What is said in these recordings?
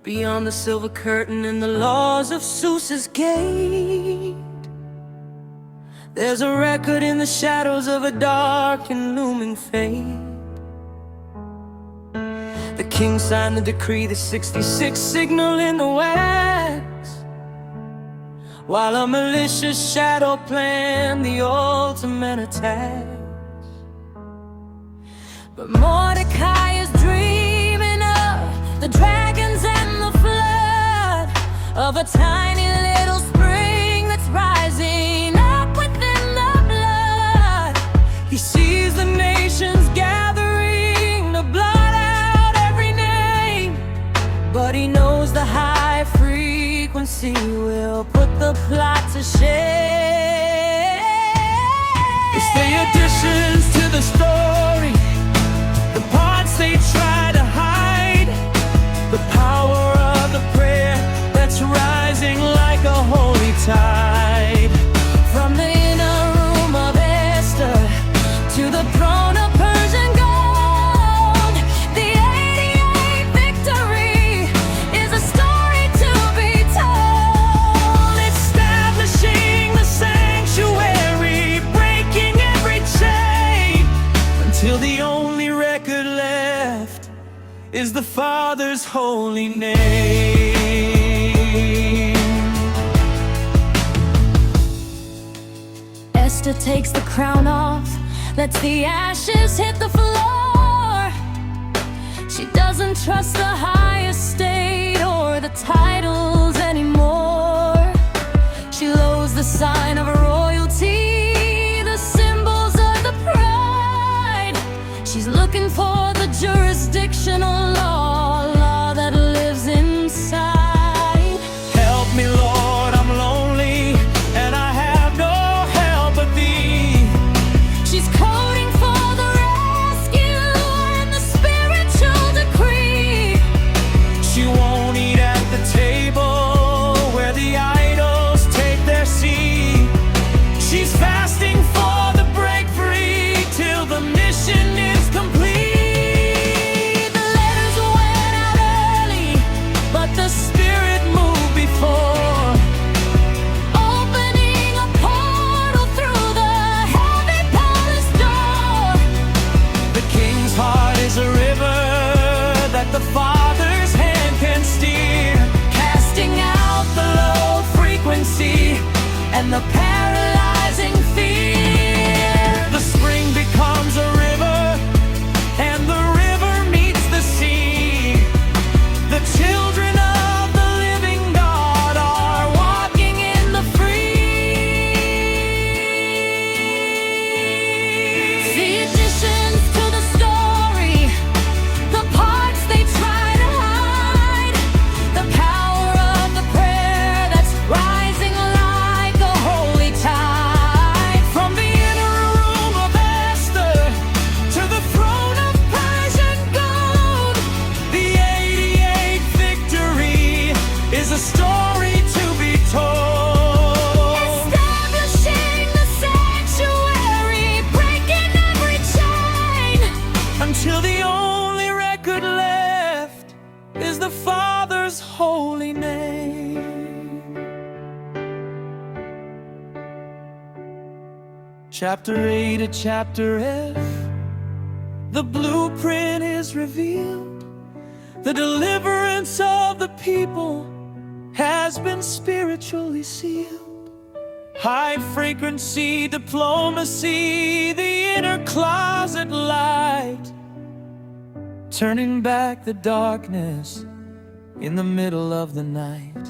beyond the silver curtain and the laws of Zeus's gate. There's a record in the shadows of a dark and looming fate. The king signed the decree, the 66 signal in the wax, while a malicious shadow planned the ultimate attack. But Mordecai is dreaming of the dragons and the flood, of a tiny little spring that's rising up within the blood. He sees the nations gathering to blot out every name, but he knows the high frequency will put the plot to shame. It's the additions to the story, the parts they try to hide, the power of the prayer that's rising like a holy tide. From the inner room of Esther to the throne of Persian gold, the 88 victory is a story to be told. Establishing the sanctuary, breaking every chain, until the only record left is the Father's holy name. Esther takes the crown off, lets the ashes hit the floor. She doesn't trust the high estate or the titles anymore. She lowers the sign of royalty, the symbols of the pride. She's looking for the jurisdictional law that lives inside. Help me, Lord, I'm lonely and I have no help but thee. She's coding for the rescue and the spiritual decree. She won't eat at the table where the idols take their seat. She's fasting for the break free till the mission is complete. The letters went out early, but the Spirit moved before, opening a portal through the heavy palace door. The king's heart is a river that the Father's hand can steer, casting out the low frequency and the paralyzing fear. The spring becomes a river, and the river meets the sea. The children of the living God are walking in the free. The additions to the story, the parts they try to hide, the power of the prayer that's rising like a holy tide. From the inner room of Esther to the throne of Persian gold, the 88 victory is a story to be told. Establishing the sanctuary, breaking every chain, until the only record left is the Father's holy name. Chapter A to chapter F, the blueprint is revealed. The deliverance of the people has been spiritually sealed. High frequency diplomacy, the inner closet light, turning back the darkness in the middle of the night.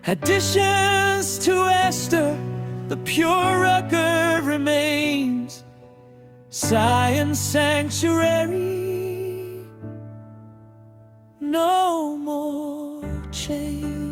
Additions to Esther, the pure record remains. Zion's sanctuary, no more change.